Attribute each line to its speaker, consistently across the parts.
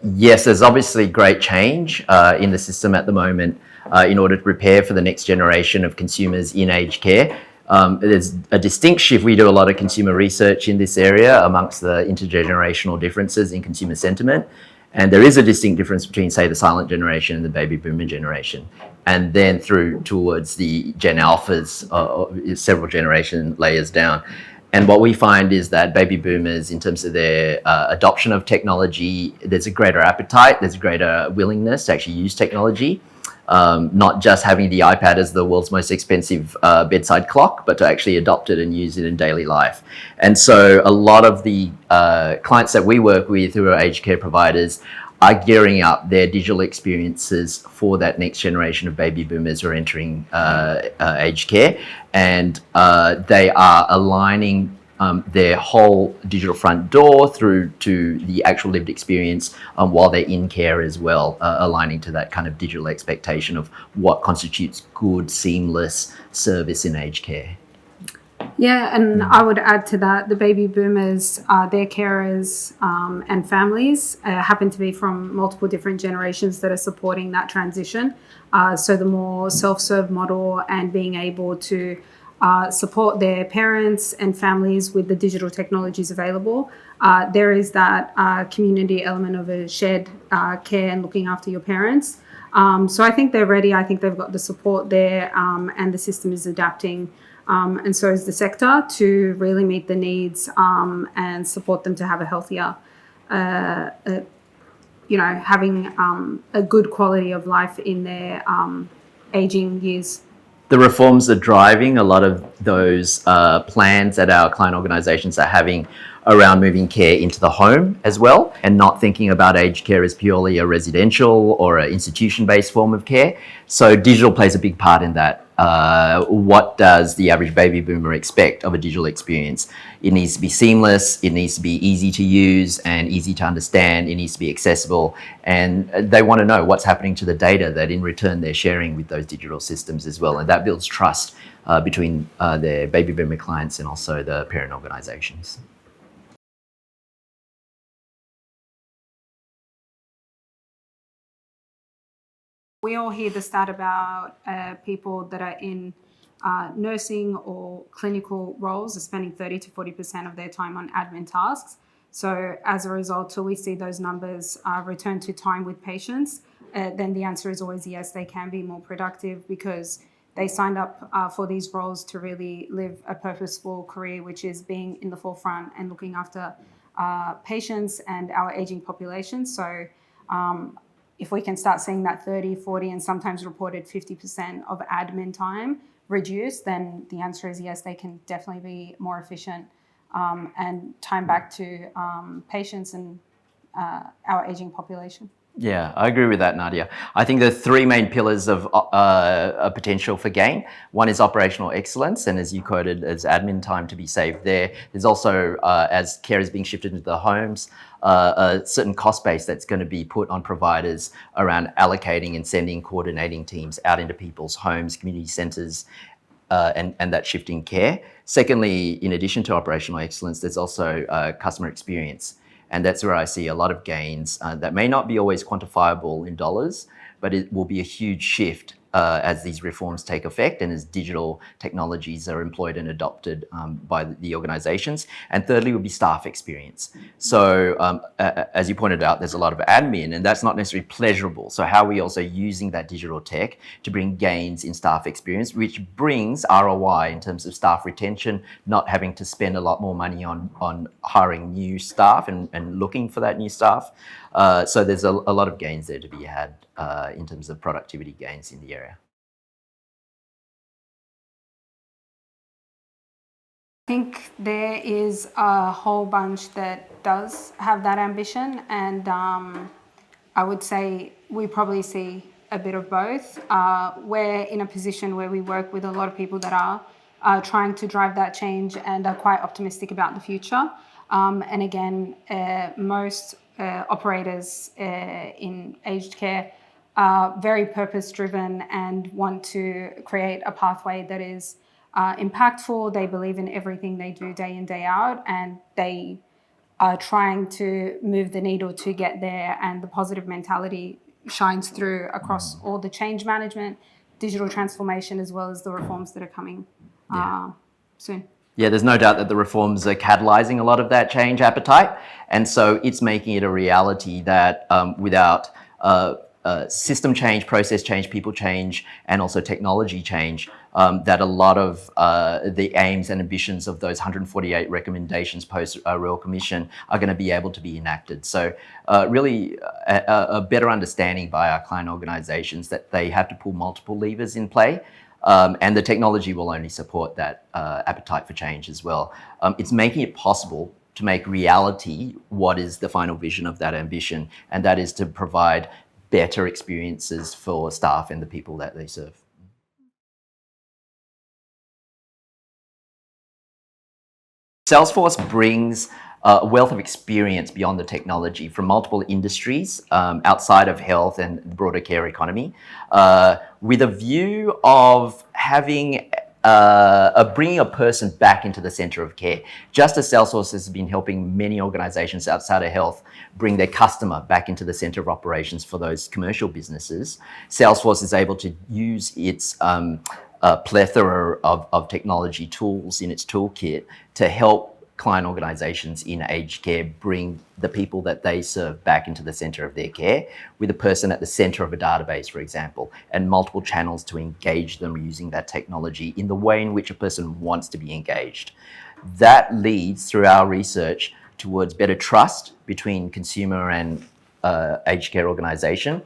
Speaker 1: Yes, there's obviously great change in the system at the moment in order to prepare for the next generation of consumers in aged care. There's a distinct shift. We do a lot of consumer research in this area amongst the intergenerational differences in consumer sentiment. And there is a distinct difference between, say, the silent generation and the baby boomer generation. And then through towards the Gen Alphas, several generation layers down. And what we find is that baby boomers, in terms of their adoption of technology, there's a greater appetite, there's a greater willingness to actually use technology. Not just having the iPad as the world's most expensive bedside clock, but to actually adopt it and use it in daily life. And so a lot of the clients that we work with who are aged care providers are gearing up their digital experiences for that next generation of baby boomers who are entering aged care. And they are aligning their whole digital front door through to the actual lived experience while they're in care as well, aligning to that kind of digital expectation of what constitutes good, seamless service in aged care.
Speaker 2: Yeah, and I would add to that, the baby boomers, their carers and families happen to be from multiple different generations that are supporting that transition. So the more self-serve model and being able to support their parents and families with the digital technologies available. There is that community element of a shared care and looking after your parents. So I think they're ready. I think they've got the support there, and the system is adapting. And so is the sector to really meet the needs and support them to have a healthier, having a good quality of life in their aging years.
Speaker 1: The reforms are driving a lot of those plans that our client organisations are having around moving care into the home as well, and not thinking about aged care as purely a residential or an institution-based form of care. So digital plays a big part in that. What does the average baby boomer expect of a digital experience? It needs to be seamless, it needs to be easy to use and easy to understand, it needs to be accessible, and they want to know what's happening to the data that in return they're sharing with those digital systems as well, and that builds trust between their baby boomer clients and also the parent organisations.
Speaker 2: We all hear the stat about people that are in nursing or clinical roles are spending 30 to 40% of their time on admin tasks. So as a result, till we see those numbers return to time with patients, then the answer is always yes, they can be more productive because they signed up for these roles to really live a purposeful career, which is being in the forefront and looking after patients and our aging population. So if we can start seeing that 30, 40, and sometimes reported 50% of admin time reduced, then the answer is yes, they can definitely be more efficient and time back to patients and our aging population.
Speaker 1: Yeah, I agree with that, Nadiah. I think there are three main pillars of a potential for gain. One is operational excellence, and as you quoted, as admin time to be saved there. There's also, as care is being shifted into the homes, a certain cost base that's going to be put on providers around allocating and sending coordinating teams out into people's homes, community centres, and that shift in care. Secondly, in addition to operational excellence, there's also customer experience. And that's where I see a lot of gains that may not be always quantifiable in dollars, but it will be a huge shift as these reforms take effect and as digital technologies are employed and adopted by the organizations. And thirdly will be staff experience. So as you pointed out, there's a lot of admin and that's not necessarily pleasurable. So how are we also using that digital tech to bring gains in staff experience, which brings ROI in terms of staff retention, not having to spend a lot more money on hiring new staff and looking for that new staff. So there's a lot of gains there to be had in terms of productivity gains in the area.
Speaker 2: I think there is a whole bunch that does have that ambition, and I would say we probably see a bit of both. We're in a position where we work with a lot of people that are trying to drive that change and are quite optimistic about the future. And again, most operators in aged care are very purpose-driven and want to create a pathway that is impactful. They believe in everything they do day in, day out, and they trying to move the needle to get there, and the positive mentality shines through across all the change management, digital transformation, as well as the reforms that are coming soon.
Speaker 1: Yeah, there's no doubt that the reforms are catalyzing a lot of that change appetite. And so it's making it a reality that without system change, process change, people change, and also technology change, that a lot of the aims and ambitions of those 148 recommendations post Royal Commission are going to be able to be enacted. So really a better understanding by our client organizations that they have to pull multiple levers in play. And the technology will only support that appetite for change as well. It's making it possible to make reality what is the final vision of that ambition, and that is to provide better experiences for staff and the people that they serve. Salesforce brings a wealth of experience beyond the technology from multiple industries outside of health and the broader care economy, with a view of having bringing a person back into the center of care. Just as Salesforce has been helping many organizations outside of health bring their customer back into the center of operations for those commercial businesses, Salesforce is able to use its plethora of technology tools in its toolkit to help client organizations in aged care bring the people that they serve back into the center of their care, with a person at the center of a database, for example, and multiple channels to engage them using that technology in the way in which a person wants to be engaged. That leads, through our research, towards better trust between consumer and aged care organization.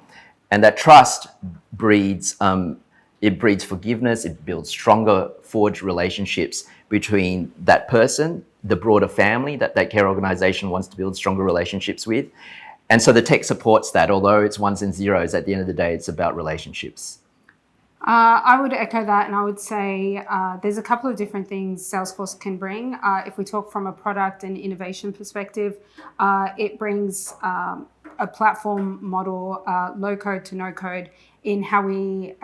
Speaker 1: And that trust breeds forgiveness, it builds stronger forged relationships between that person, the broader family that care organization wants to build stronger relationships with. And so the tech supports that, although it's ones and zeros, at the end of the day, it's about relationships.
Speaker 2: I would echo that, and I would say there's a couple of different things Salesforce can bring. If we talk from a product and innovation perspective, it brings a platform model, low code to no code, in how we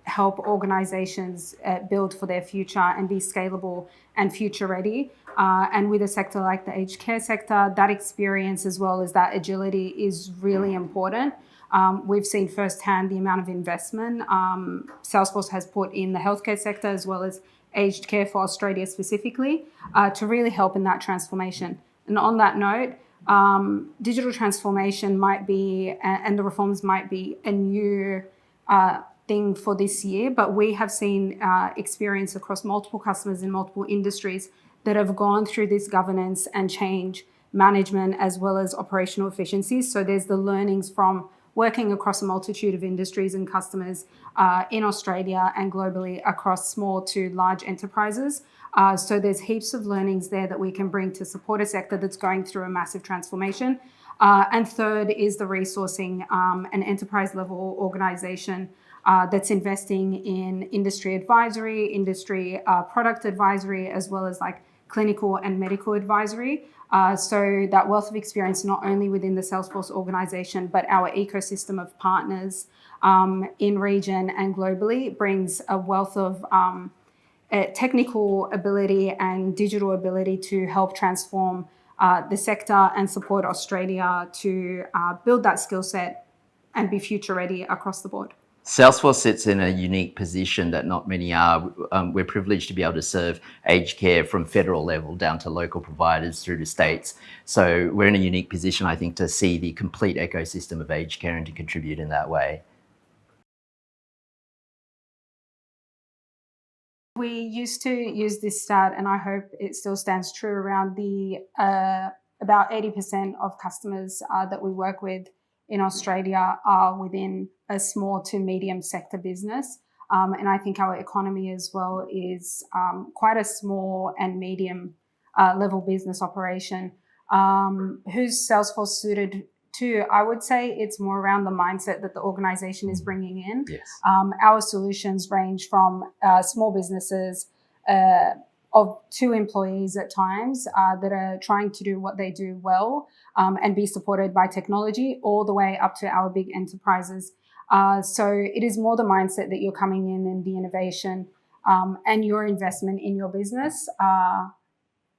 Speaker 2: help organizations build for their future and be scalable and future ready. And with a sector like the aged care sector, that experience as well as that agility is really important. We've seen firsthand the amount of investment Salesforce has put in the healthcare sector as well as aged care for Australia specifically to really help in that transformation. And on that note, digital transformation might be, and the reforms might be, a new thing for this year, but we have seen experience across multiple customers in multiple industries that have gone through this governance and change management as well as operational efficiencies. So there's the learnings from working across a multitude of industries and customers in Australia and globally across small to large enterprises. So there's heaps of learnings there that we can bring to support a sector that's going through a massive transformation. And third is the resourcing, an enterprise level organization that's investing in industry advisory, industry product advisory, as well as like clinical and medical advisory. So that wealth of experience, not only within the Salesforce organization, but our ecosystem of partners in region and globally, brings a wealth of technical ability and digital ability to help transform the sector and support Australia to build that skill set and be future ready across the board.
Speaker 1: Salesforce sits in a unique position that not many are. We're privileged to be able to serve aged care from federal level down to local providers through to states. So we're in a unique position, I think, to see the complete ecosystem of aged care and to contribute in that way.
Speaker 2: We used to use this stat, and I hope it still stands true, around the about 80% of customers that we work with in Australia are within a small to medium sector business. And I think our economy as well is quite a small and medium level business operation. Who's Salesforce suited to? I would say it's more around the mindset that the organization is bringing in.
Speaker 1: Yes.
Speaker 2: Our solutions range from small businesses of 2 employees at times that are trying to do what they do well and be supported by technology, all the way up to our big enterprises. So it is more the mindset that you're coming in and the innovation and your investment in your business.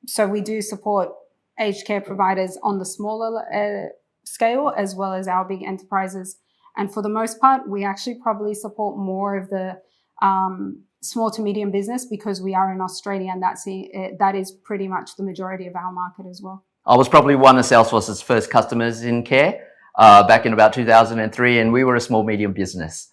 Speaker 2: So we do support aged care providers on the smaller scale as well as our big enterprises. And for the most part, we actually probably support more of the small to medium business because we are in Australia, and that is pretty much the majority of our market as well.
Speaker 1: I was probably one of Salesforce's first customers in care back in about 2003, and we were a small medium business.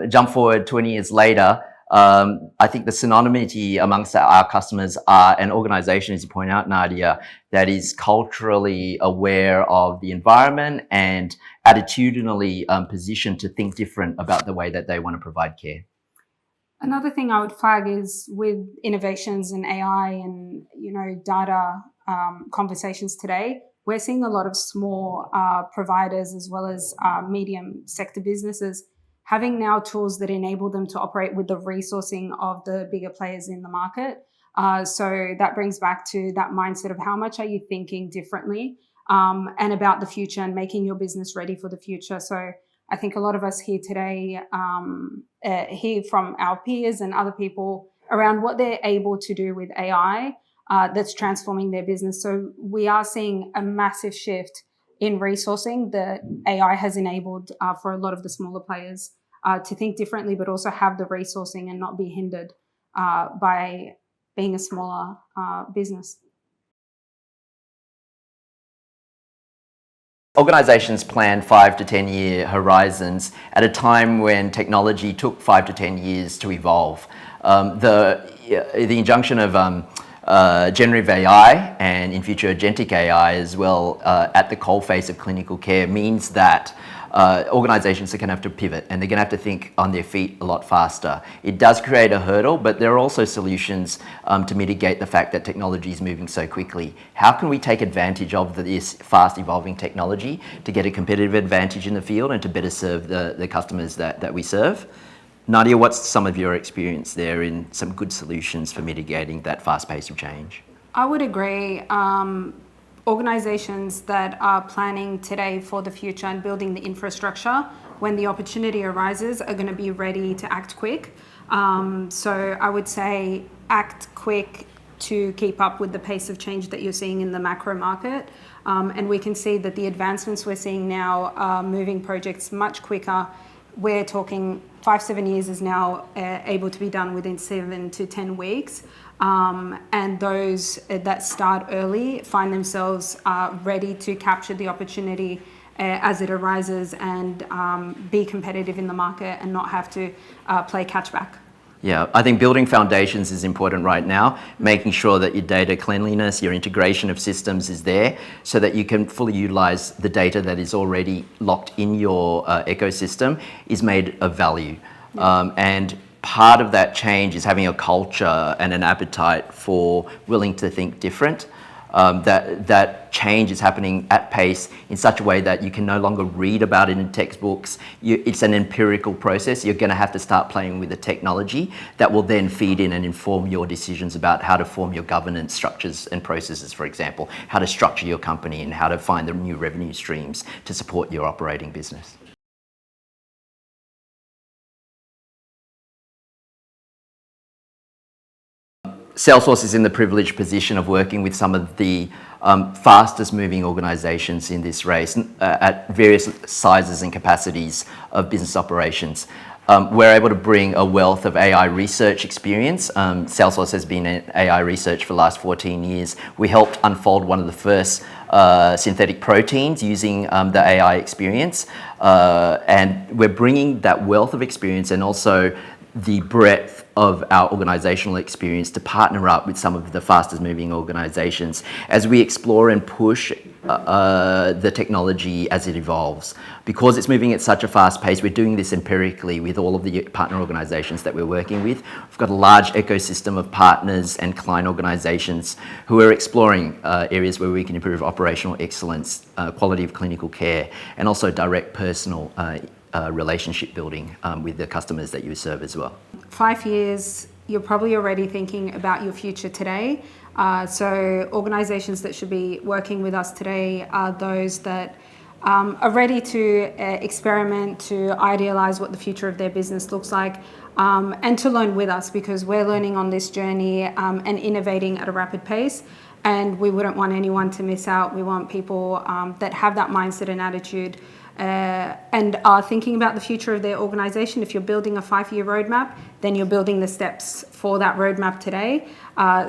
Speaker 1: Jump forward 20 years later, I think the synonymity amongst our customers are an organization, as you point out, Nadiah, that is culturally aware of the environment and attitudinally positioned to think different about the way that they want to provide care.
Speaker 2: Another thing I would flag is with innovations in AI and data conversations today, we're seeing a lot of small providers as well as medium sector businesses having now tools that enable them to operate with the resourcing of the bigger players in the market. So that brings back to that mindset of how much are you thinking differently and about the future and making your business ready for the future. So I think a lot of us here today hear from our peers and other people around what they're able to do with AI that's transforming their business. So we are seeing a massive shift in resourcing that AI has enabled for a lot of the smaller players to think differently, but also have the resourcing and not be hindered by being a smaller business.
Speaker 1: Organizations plan 5 to 10 year horizons at a time when technology took 5 to 10 years to evolve. The injunction of generative AI and in future agentic AI as well at the coalface of clinical care means that organizations are going to have to pivot and they're going to have to think on their feet a lot faster. It does create a hurdle, but there are also solutions to mitigate the fact that technology is moving so quickly. How can we take advantage of this fast evolving technology to get a competitive advantage in the field and to better serve the customers that we serve? Nadiah, what's some of your experience there in some good solutions for mitigating that fast pace of change?
Speaker 2: I would agree. Organizations that are planning today for the future and building the infrastructure when the opportunity arises are going to be ready to act quick. So I would say act quick to keep up with the pace of change that you're seeing in the macro market. And we can see that the advancements we're seeing now are moving projects much quicker. We're talking 5-7 years is now able to be done within 7 to 10 weeks. And those that start early find themselves ready to capture the opportunity as it arises and be competitive in the market and not have to play catch back.
Speaker 1: Yeah, I think building foundations is important right now, making sure that your data cleanliness, your integration of systems is there so that you can fully utilize the data that is already locked in your ecosystem is made of value. Yeah. And part of that change is having a culture and an appetite for willing to think different. That change is happening at pace in such a way that you can no longer read about it in textbooks. It's an empirical process. You're going to have to start playing with the technology that will then feed in and inform your decisions about how to form your governance structures and processes, for example, how to structure your company and how to find the new revenue streams to support your operating business. Salesforce is in the privileged position of working with some of the fastest moving organizations in this race at various sizes and capacities of business operations. We're able to bring a wealth of AI research experience. Salesforce has been in AI research for the last 14 years. We helped unfold one of the first synthetic proteins using the AI experience. And we're bringing that wealth of experience and also the breadth of our organizational experience to partner up with some of the fastest moving organizations as we explore and push the technology as it evolves. Because it's moving at such a fast pace, we're doing this empirically with all of the partner organizations that we're working with. We've got a large ecosystem of partners and client organizations who are exploring areas where we can improve operational excellence, quality of clinical care, and also direct personal relationship building with the customers that you serve as well.
Speaker 2: 5 years, you're probably already thinking about your future today. So organizations that should be working with us today are those that are ready to experiment, to idealize what the future of their business looks like, and to learn with us because we're learning on this journey and innovating at a rapid pace. and we wouldn't want anyone to miss out. We want people that have that mindset and attitude and are thinking about the future of their organization. If you're building a 5-year roadmap, then you're building the steps for that roadmap today.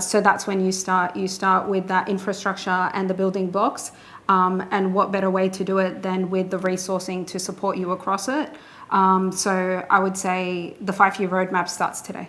Speaker 2: So that's when you start. You start with that infrastructure and the building blocks. And what better way to do it than with the resourcing to support you across it? So I would say the 5-year roadmap starts today.